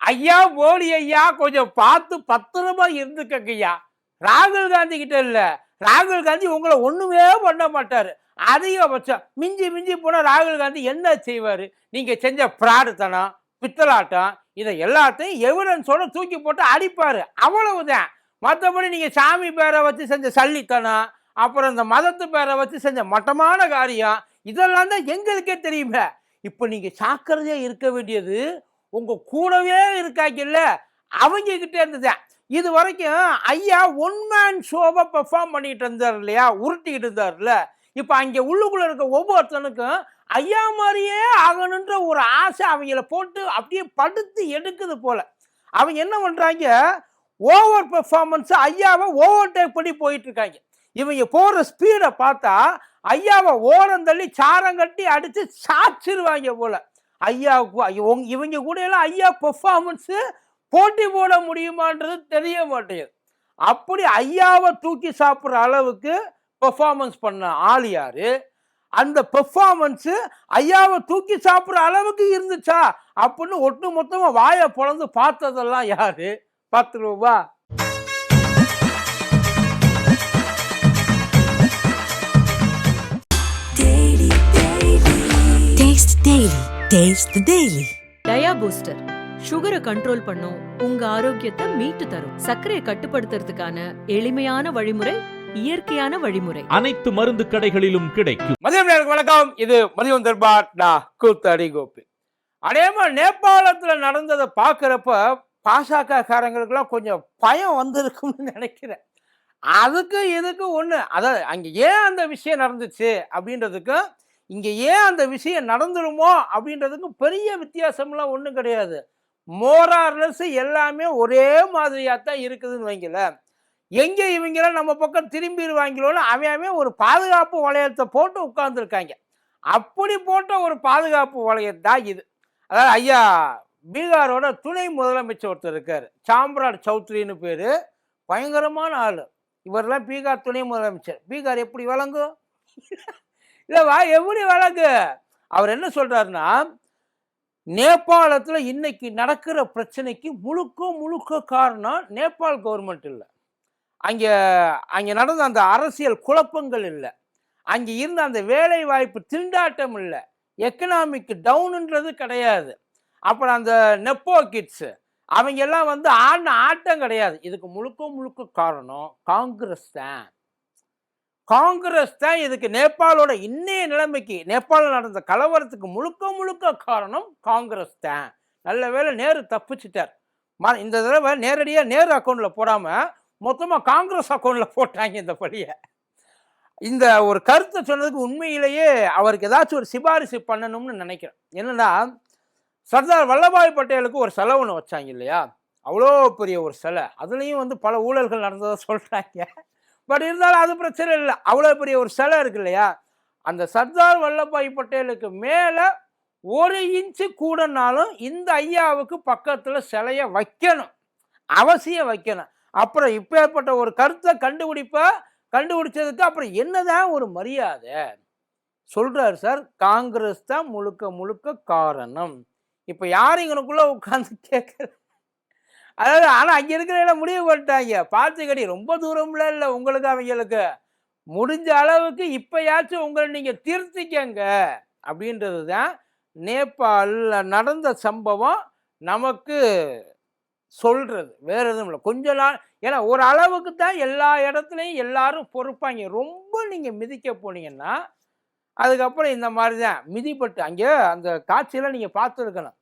ஐயா மோடி ஐயா கொஞ்சம் பார்த்து பத்திரமா இருந்துக்கங்கய்யா. ராகுல் காந்தி கிட்ட இல்ல. ராகுல் காந்தி உங்கள ஒண்ணுமே பண்ண மாட்டாரு. அதிகபட்சம் மிஞ்சி மிஞ்சி போனா ராகுல் காந்தி என்ன செய்வாரு? நீங்க செஞ்ச ஃப்ராடுத்தனம், பித்தலாட்டம் இத எல்லாத்தையும் எவிடன்ஸோட தூக்கி போட்டு அடிப்பாரு. அவ்வளவுதான். மத்தபடி நீங்க சாமி பேரை வச்சு செஞ்ச சல்லித்தனம், அப்புறம் இந்த மதத்து பேரை வச்சு செஞ்ச மட்டமான காரியம், இதெல்லாம் தான் எங்களுக்கே தெரியுமே. இப்ப நீங்க ஜாக்கிரதையா இருக்க வேண்டியது உங்க கூடவே இருக்காங்கல்ல அவங்க கிட்ட இருந்துதான். இது வரைக்கும் ஐயா ஒன் மேன் ஷோவை பெர்ஃபார்ம் பண்ணிட்டு இருந்தார் இல்லையா, உருட்டிக்கிட்டு இருந்தார்ல. இப்ப அங்க உள்ளுக்குள்ள இருக்க ஒவ்வொருத்தனுக்கும் ஐயா மாதிரியே ஆகணுன்ற ஒரு ஆசை அவங்கள போட்டு அப்படியே படுத்து எடுக்குது போல. அவங்க என்ன பண்றாங்க, ஓவர் பெர்ஃபார்மன்ஸ் ஐயாவை ஓவர் டேக் பண்ணி போயிட்டு இருக்காங்க. இவங்க போற ஸ்பீடை பார்த்தா ஐயாவை ஓரம் தள்ளி சாரம் கட்டி அடிச்சு சாச்சிருவாங்க போல. ஐயாவுக்கு இவங்க கூட எல்லாம் ஐயா பெர்ஃபார்மன்ஸ் போட்டி போட முடியுமான்றது தெரிய மாட்டேங்குது. அப்படி ஐயாவை தூக்கி சாப்பிட்ற அளவுக்கு பெர்ஃபார்மன்ஸ் பண்ண ஆள் யாரு? அந்த பெர்ஃபார்மன்ஸ் ஐயாவை தூக்கி சாப்பிட்ற அளவுக்கு இருந்துச்சா அப்படின்னு ஒட்டு மொத்தமா வாயை பொழந்து பார்த்ததெல்லாம் யாரு? பார்த்துருவா. டயா பூஸ்டர் சுகரை கண்ட்ரோல் பண்ணும், உங்க ஆரோக்கியத்தை மீட்டு தரும். சர்க்கரையை கட்டுப்படுத்துறதுக்கான எளிமையான வழிமுறை, இயற்கையான வழிமுறை. அனைத்து மருந்து கடைகளிலும் கிடைக்கும். மதியம் நேரம் வணக்கம். இது மதியம் தர்பார். நான் கூத்தடி கோபி. அதேமா நேபாளத்துல நடந்ததை பார்க்கிறப்ப பாஜக காரங்களுக்கெல்லாம் கொஞ்சம் பயம் வந்திருக்கும்னு நினைக்கிறேன். அதுக்கு இதுக்கு ஒண்ணு, அதாவது அங்க ஏன் அந்த விஷயம் நடந்துச்சு அப்படின்றதுக்கும் இங்க ஏன் அந்த விஷயம் நடந்துருமோ அப்படின்றதுக்கும் பெரிய வித்தியாசம்லாம் ஒன்றும் கிடையாது. மோரார்லஸ் எல்லாமே ஒரே மாதிரியாத்தான் இருக்குதுன்னு வைங்கல. எங்க இவங்களாம் நம்ம பக்கம் திரும்பிடுவாங்களோன்னு அவன் ஒரு பாதுகாப்பு வளையத்தை போட்டு உட்கார்ந்துருக்காங்க. அப்படி போட்ட ஒரு பாதுகாப்பு வளையத்தான் இது. அதாவது ஐயா பீகாரோட துணை முதலமைச்சர் ஒருத்தர் இருக்காரு, சாம்ராட் சௌத்ரின்னு பேரு. பயங்கரமான ஆளு. இவரெல்லாம் பீகார் துணை முதலமைச்சர். பீகார் எப்படி வழங்கும்? இல்லவா, எப்படி வழங்கு? அவர் என்ன சொல்றாருன்னா, நேபாளத்துல இன்னைக்கு நடக்கிற பிரச்சனைக்கு முழுக்க காரணம் நேபாள் கவர்மெண்ட் இல்லை. அங்க நடந்த அந்த அரசியல் குழப்பங்கள் இல்லை, அங்க இருந்த அந்த வேலை வாய்ப்பு திண்டாட்டம் இல்லை, எக்கனாமிக் டவுன்ன்றது கிடையாது. அப்புறம் அந்த நெப்போ கிட்ஸ் அவங்க எல்லாம் ஆடின ஆட்டம் கிடையாது. இதுக்கு முழுக்க காரணம் காங்கிரஸ் தான். காங்கிரஸ் தான் இதுக்கு நேபாளோட இன்னைய நிலைமைக்கு, நேபாளில் நடந்த கலவரத்துக்கு முழுக்க காரணம் காங்கிரஸ் தான். நல்ல வேளை நேரு தப்பிச்சிட்டார். இந்த தடவை நேரடியாக நேரு அக்கௌண்ட்ல போடாம மொத்தமாக காங்கிரஸ் அக்கௌண்ட்ல போட்டாங்க இந்த பழியை. இந்த ஒரு கருத்தை சொன்னதுக்கு உண்மையிலேயே அவருக்கு ஏதாச்சும் ஒரு சிபாரிசு பண்ணணும்னு நினைக்கிறேன். என்னன்னா, சர்தார் வல்லபாய் பட்டேலுக்கு ஒரு சிலை ஒன்று வச்சாங்க இல்லையா, அவ்வளோ பெரிய ஒரு சிலை. அதுலேயும் பல ஊழல்கள் நடந்ததை சொல்கிறாங்க. பட் இருந்தாலும் அது பிரச்சனை இல்லை. அவ்வளோ பெரிய ஒரு சிலை இருக்கு இல்லையா, அந்த சர்தார் வல்லபாய் பட்டேலுக்கு மேலே 1 இன்ச்சு கூடனாலும் இந்த ஐயாவுக்கு பக்கத்தில் சிலையை வைக்கணும், அவசியம் வைக்கணும். அப்புறம் இப்பேற்பட்ட ஒரு கருத்தை கண்டுபிடிச்சதுக்கு அப்புறம் என்னதான் ஒரு மரியாதை சொல்றாரு சார். காங்கிரஸ் தான் முழுக்க காரணம். இப்போ யார் இங்கனுக்குள்ள உட்காந்து கேட்குற, அதாவது ஆனால் அங்கே இருக்கிற முடிவு பண்ணிட்டாங்க. பார்த்துக்கடி, ரொம்ப தூரம்ல இல்லை உங்களுக்கு, அவங்களுக்கு முடிஞ்ச அளவுக்கு இப்போயாச்சும் உங்களை நீங்கள் திருத்திக்கங்க அப்படின்றது தான் நேபாளில் நடந்த சம்பவம் நமக்கு சொல்கிறது. வேற எதுவும் இல்லை. கொஞ்ச நாள், ஏன்னா ஒரு அளவுக்கு தான் எல்லா இடத்துலையும் எல்லாரும் பொறுப்பாங்க. ரொம்ப நீங்கள் மிதிக்க போனீங்கன்னா அதுக்கப்புறம் இந்த மாதிரி தான் மிதிப்பட்டு. அங்கே அந்த காட்சியெல்லாம் நீங்கள் பார்த்துருக்கணும்.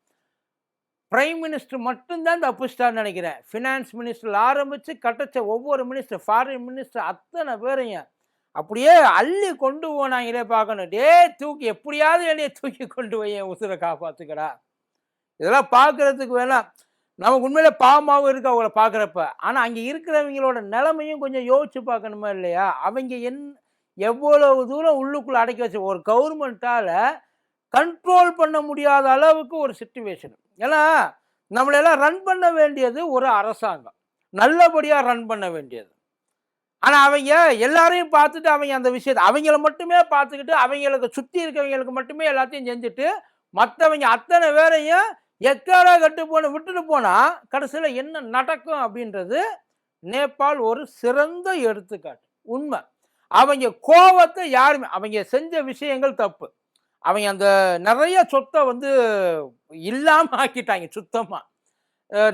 பிரைம் மினிஸ்டர் மட்டும்தான் தப்பிச்சிட்டான்னு நினைக்கிறேன். ஃபினான்ஸ் மினிஸ்டர் ஆரம்பித்து கட்டச்ச ஒவ்வொரு மினிஸ்டர், ஃபாரின் மினிஸ்டர், அத்தனை பேரையும் அப்படியே அள்ளி கொண்டு போனாங்களே பார்க்கணும். தூக்கி எப்படியாவது என்னைய தூக்கி கொண்டு போய் என் உசுரை காப்பாற்றுக்கடா. இதெல்லாம் பார்க்குறதுக்கு வேணாம், நமக்கு உண்மையிலே பாவமாகவும் இருக்கு அவங்கள பார்க்குறப்ப. ஆனால் அங்கே இருக்கிறவங்களோட நிலைமையும் கொஞ்சம் யோசிச்சு பார்க்கணுமா இல்லையா? அவங்க எவ்வளவு தூரம் உள்ளுக்குள்ளே அடக்கி வச்சு ஒரு கவர்மெண்ட்டால் கண்ட்ரோல் பண்ண முடியாத அளவுக்கு ஒரு சிச்சுவேஷன். ஏன்னா நம்மளெல்லாம் ரன் பண்ண வேண்டியது ஒரு அரசாங்கம், நல்லபடியாக ரன் பண்ண வேண்டியது. ஆனால் அவங்க எல்லாரையும் பார்த்துட்டு அவங்க அந்த விஷயத்தை அவங்கள மட்டுமே பார்த்துக்கிட்டு அவங்களுக்கு சுற்றி இருக்கிறவங்களுக்கு மட்டுமே எல்லாத்தையும் செஞ்சுட்டு மற்றவங்க அத்தனை பேரையும் எக்காரா கட்டு போன விட்டுட்டு போனால் கடைசியில் என்ன நடக்கும் அப்படின்றது நேபாள் ஒரு சிறந்த எடுத்துக்காட்டு. உண்மை. அவங்க கோவத்தை யாருமே அவங்க செஞ்ச விஷயங்கள் தப்பு. அவங்க அந்த நிறைய சொத்தை வந்து இல்லாமல் ஆக்கிட்டாங்க சுத்தமாக.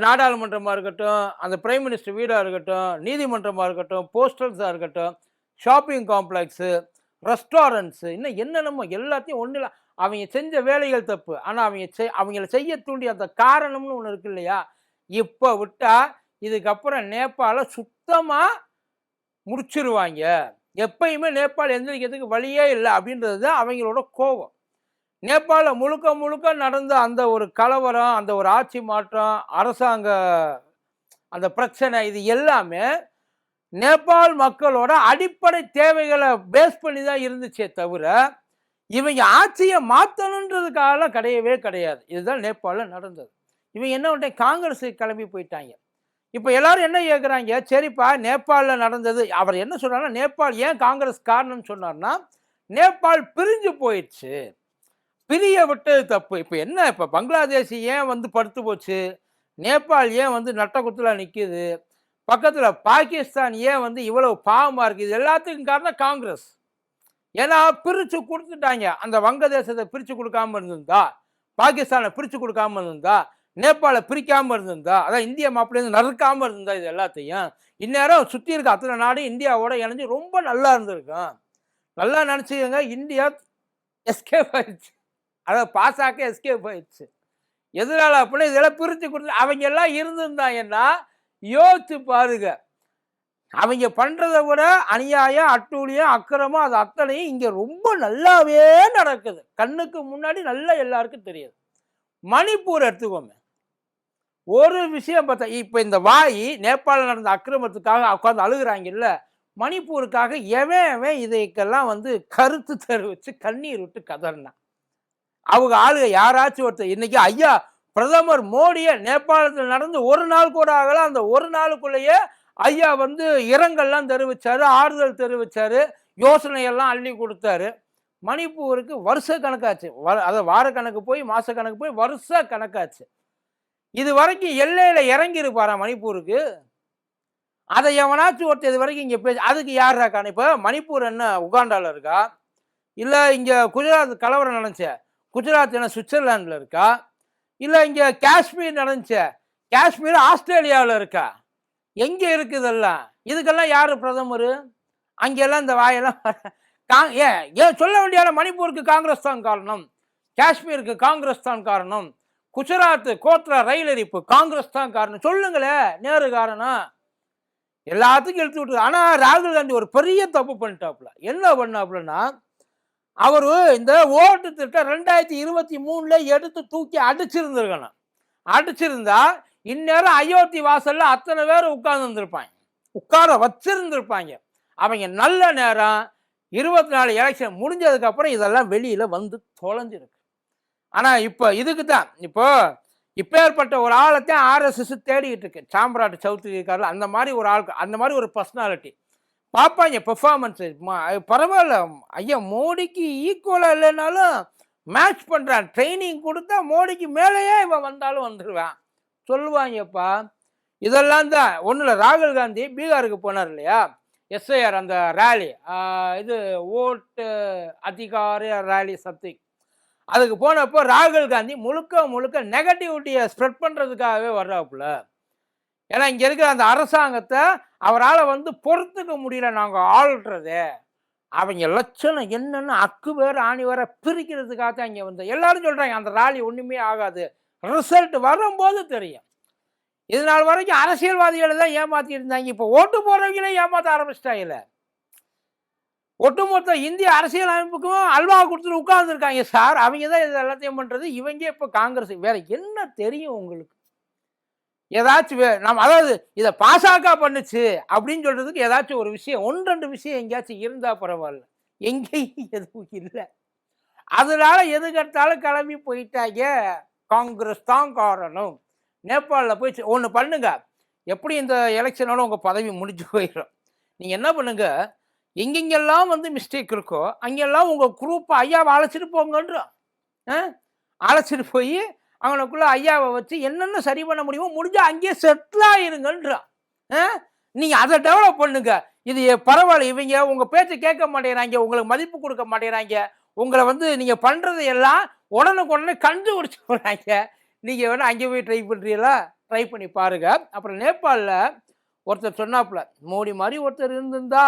நாடாளுமன்றமாக இருக்கட்டும், அந்த பிரைம் மினிஸ்டர் வீடாக இருக்கட்டும், நீதிமன்றமாக இருக்கட்டும், போஸ்டல்ஸாக இருக்கட்டும், ஷாப்பிங் காம்ப்ளெக்ஸு, ரெஸ்டாரண்ட்ஸு, இன்னும் என்னென்னமோ எல்லாத்தையும் ஒன்றும் இல்லை. அவங்க செஞ்ச வேலைகள் தப்பு. ஆனால் அவங்கள செய்ய தூண்டி அந்த காரணம்னு ஒன்று இருக்கு இல்லையா? இப்போ விட்டால் இதுக்கப்புறம் நேபாளை சுத்தமாக முடிச்சிருவாங்க. எப்பயுமே நேபாள் எந்திரிக்கிறதுக்கு வழியே இல்லை அப்படின்றது தான் அவங்களோட கோபம். நேபாளில் முழுக்க முழுக்க நடந்த அந்த ஒரு கலவரம், அந்த ஒரு ஆட்சி மாற்றம், அரசாங்க அந்த பிரச்சனை, இது எல்லாமே நேபாள் மக்களோட அடிப்படை தேவைகளை பேஸ் பண்ணி தான் இருந்துச்சே தவிர இவங்க ஆட்சியை மாற்றணுன்றதுக்காக கிடையவே கிடையாது. இதுதான் நேபாளில் நடந்தது. இவங்க என்ன பண்ணிட்டாங்க, காங்கிரஸுக்கு கிளம்பி போயிட்டாங்க. இப்போ எல்லாரும் என்ன கேட்குறாங்க, சரிப்பா நேபாளில் நடந்தது, அவர் என்ன சொன்னார்னா நேபாள் ஏன் காங்கிரஸ் காரணம்னு சொன்னார்னா நேபாள் பிரிஞ்சு போயிடுச்சு, பிரிய விட்டது தப்பு. இப்போ என்ன, இப்போ பங்களாதேஷ் ஏன் வந்து படுத்து போச்சு, நேபாள் ஏன் வந்து நட்டக்குத்தில் நிற்கிது, பக்கத்தில் பாகிஸ்தான் ஏன் வந்து இவ்வளவு பாவமாக இருக்குது, இது எல்லாத்துக்கும் காரணம் காங்கிரஸ். ஏன்னா பிரித்து கொடுத்துட்டாங்க. அந்த வங்கதேசத்தை பிரித்து கொடுக்காமல் இருந்திருந்தா, பாகிஸ்தானை பிரித்து கொடுக்காமல் இருந்திருந்தா, நேபாளை பிரிக்காமல் இருந்திருந்தா, அதான் இந்திய மாப்பிள்ளைந்து நறுக்காமல் இருந்தா, இது எல்லாத்தையும் இந்நேரம் சுற்றி இருக்க அத்தனை நாடு இந்தியாவோட இணைஞ்சு ரொம்ப நல்லா இருந்திருக்கும். நல்லா நினச்சிக்கோங்க, இந்தியா எஸ்கேப் ஆயிடுச்சு. அதாவது பாசாக்க எஸ்கேப் ஆயிடுச்சு. எதனால அப்படின்னா இதெல்லாம் பிரித்து கொடுத்து அவங்க எல்லாம் இருந்திருந்தாங்கன்னா யோசிச்சு பாருங்க. அவங்க பண்ணுறதை விட அநியாயம், அட்டூழியம், அக்கிரமம் அது அத்தனையும் இங்கே ரொம்ப நல்லாவே நடக்குது. கண்ணுக்கு முன்னாடி நல்லா எல்லாருக்கும் தெரியுது. மணிப்பூர் எடுத்துக்கோங்க. ஒரு விஷயம் பார்த்தா, இப்போ இந்த வாய் நேபாளில் நடந்த அக்கிரமத்துக்காக உட்காந்து அழுகுறாங்கல்ல, மணிப்பூருக்காக எவன் இதுக்கெல்லாம் வந்து கருத்து தெரிவித்து கண்ணீர் விட்டு கதறினான். அவங்க ஆளுக யாராச்சும் ஒருத்தர் இன்னைக்கு ஐயா பிரதமர் மோடியை நேபாளத்தில் நடந்து ஒரு நாள் கூட ஆகலாம், அந்த ஒரு நாளுக்குள்ளேயே ஐயா வந்து இரங்கல்லாம் தெரிவித்தார், ஆறுதல் தெரிவித்தார், யோசனையெல்லாம் அள்ளி கொடுத்தாரு. மணிப்பூருக்கு வருஷ கணக்காச்சு, அதை வார கணக்கு போய் மாத கணக்கு போய் வருஷ கணக்காச்சு. இது வரைக்கும் எல்லையில் இறங்கியிருப்பாரா மணிப்பூருக்கு? அதை எவனாச்சும் ஒருத்தர் இது வரைக்கும் இங்கே பேச, அதுக்கு யாரா காண? இப்போ மணிப்பூர் என்ன உகாண்டாவில் இருக்கா, இல்லை இங்கே குஜராத் கலவரம் நடந்துச்சு குஜராத் என்ன சுவிட்சர்லாண்டில் இருக்கா, இல்லை இங்கே காஷ்மீர் நடந்துச்சு காஷ்மீர் ஆஸ்திரேலியாவில் இருக்கா? எங்கே இருக்குதெல்லாம்? இதுக்கெல்லாம் யார் பிரதமர்? அங்கெல்லாம் இந்த வாயெல்லாம் ஏன் சொல்ல வேண்டிய மணிப்பூருக்கு காங்கிரஸ் தான் காரணம், காஷ்மீருக்கு காங்கிரஸ் தான் காரணம், குஜராத் கோத்ரா ரயில் எரிப்பு காங்கிரஸ் தான் காரணம் சொல்லுங்களே, நேரு காரணம் எல்லாத்துக்கும் எழுத்து விட்டு. ஆனால் ராகுல் காந்தி ஒரு பெரிய தப்பு பண்ணிட்டாப்புல. என்ன பண்ணாப்புலன்னா, அவர் இந்த ஓட்டு திட்டம் 2023 எடுத்து தூக்கி அடிச்சிருந்துருக்கணும். அடிச்சிருந்தா இந்நேரம் அயோத்தி வாசல்ல அத்தனை பேர் உட்கார்ந்துருப்பாங்க, உட்கார வச்சிருந்திருப்பாங்க. அவங்க நல்ல நேரம் 24 எலெக்ஷன் முடிஞ்சதுக்கு அப்புறம் இதெல்லாம் வெளியில வந்து தொலைஞ்சிருக்கு. ஆனால் இப்போ இதுக்கு தான் இப்போ ஏற்பட்ட ஒரு ஆளைத்தான் ஆர்எஸ்எஸ் தேடிக்கிட்டு இருக்கு. சாம்ராட் சௌத்ரி இருக்காரு, அந்த மாதிரி ஒரு ஆள், அந்த மாதிரி ஒரு பர்சனாலிட்டி பார்ப்பாங்க. பெர்ஃபார்மன்ஸு பரவாயில்ல, ஐயா மோடிக்கு ஈக்குவலாக இல்லைனாலும் மேட்ச் பண்ணுறான், ட்ரைனிங் கொடுத்தா மோடிக்கு மேலேயே இவன் வந்தாலும் வந்துடுவான் சொல்லுவாங்கப்பா. இதெல்லாம் தான் ஒன்றும் இல்லை. ராகுல் காந்தி பீகாருக்கு போனார் இல்லையா, எஸ்ஐஆர் அந்த ரேலி, இது ஓட்டு அதிகார ரேலி சம்திங், அதுக்கு போனப்போ ராகுல் காந்தி முழுக்க நெகட்டிவிட்டியை ஸ்ப்ரெட் பண்ணுறதுக்காகவே வர்றாப்புல. ஏன்னா இங்கே இருக்கிற அந்த அரசாங்கத்தை அவரால் வந்து பொறுத்துக்க முடியல, நாங்கள் ஆள்றதே அவங்க லட்சணம் என்னென்னு அக்கு வேறு ஆணி வேற பிரிக்கிறதுக்காக தான் இங்கே வந்து எல்லாரும் சொல்கிறாங்க அந்த ராலி ஒன்றுமே ஆகாது, ரிசல்ட் வரும்போது தெரியும். இது நாள் வரைக்கும் அரசியல்வாதிகளை தான் ஏமாற்றி இருந்தாங்க, இப்போ ஓட்டு போடுறவங்களே ஏமாற்ற ஆரம்பிச்சிட்டாங்கல்ல. ஒட்டுமொத்த இந்திய அரசியல் அமைப்புக்கும் அல்வா கொடுத்துட்டு உட்கார்ந்துருக்காங்க சார். அவங்க தான் இது எல்லாத்தையும் பண்ணுறது. இவங்க இப்போ காங்கிரஸ் வேற என்ன தெரியும் உங்களுக்கு? ஏதாச்சும் நம்ம அதாவது இதை பாசாக்கா பண்ணுச்சு அப்படின்னு சொல்றதுக்கு ஏதாச்சும் ஒரு விஷயம், 1-2 விஷயம் எங்கேயாச்சும் இருந்தால் பரவாயில்ல, எங்கேயும் எதுவும் இல்லை. அதனால எதுக்கெடுத்தாலும் கிளம்பி போயிட்டாங்க. காங்கிரஸ் தான் காரணம். நேபாளில் போய் ஒன்று பண்ணுங்க, எப்படி இந்த எலெக்ஷனோட உங்கள் பதவி முடிஞ்சு போயிடும். நீங்கள் என்ன பண்ணுங்க, எங்கெங்கெல்லாம் வந்து மிஸ்டேக் இருக்கோ அங்கெல்லாம் உங்கள் குரூப்பை ஐயாவை அழைச்சிட்டு போங்கன்றோம். அழைச்சிட்டு போய் அவனுக்குள்ள ஐயாவை வச்சு என்னென்ன சரி பண்ண முடியுமோ முடிஞ்சால் அங்கேயே செட்டில் ஆயிருங்கன்றான். நீங்கள் அதை டெவலப் பண்ணுங்க. இது பரவாயில்ல, இவங்க உங்கள் பேச்சை கேட்க மாட்டேங்கிறாங்க, உங்களுக்கு மதிப்பு கொடுக்க மாட்டேங்கிறாங்க, உங்களை வந்து நீங்கள் பண்ணுறது எல்லாம் உடனுக்குடனே கண்டுபிடிச்சி போகிறாங்க. நீங்கள் வேணால் அங்கே போய் ட்ரை பண்ணுறீங்களா? ட்ரை பண்ணி பாருங்க. அப்புறம் நேபாளில் ஒருத்தர் சொன்னாப்புல, மோடி மாதிரி ஒருத்தர் இருந்திருந்தா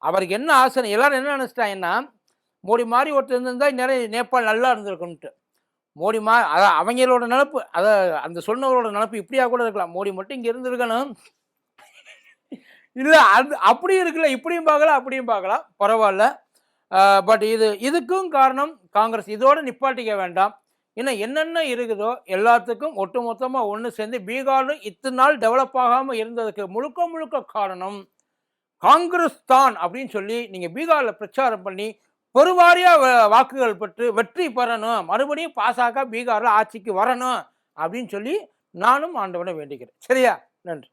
அவருக்கு என்ன ஆசை, எல்லாரும் என்ன நினச்சிட்டாங்கன்னா மோடி மாதிரி ஒருத்தர் இருந்திருந்தா நிறைய நேபாள் நல்லா இருந்திருக்குன்ட்டு. மோடி அதான் அவங்களோட நினப்பு, அந்த சொன்னவரோட நினப்பு இப்படியா கூட இருக்கலாம். மோடி மட்டும் இங்கே இருந்திருக்கணும், இல்லை அது அப்படி இருக்குல்ல, இப்படியும் பார்க்கலாம் அப்படியும் பார்க்கலாம், பரவாயில்ல. பட் இதுக்கும் காரணம் காங்கிரஸ். இதோடு நிப்பாட்டிக்க வேண்டாம். இன்னும் என்னென்ன இருக்குதோ எல்லாத்துக்கும் ஒட்டுமொத்தமாக ஒன்று சேர்ந்து பீகார் இத்தனை நாள் டெவலப் ஆகாமல் இருந்ததுக்கு முழுக்க முழுக்க காரணம் காங்கிரஸ் தான் அப்படின்னு சொல்லி நீங்கள் பீகாரில் பிரச்சாரம் பண்ணி பெருவாரியாக வாக்குகள் பெற்று வெற்றி பெறணும், மறுபடியும் பாசாக பீகாரில் ஆட்சிக்கு வரணும் அப்படின்னு சொல்லி நானும் ஆண்டவனை வேண்டிக்கிறேன். சரியா? நன்றி.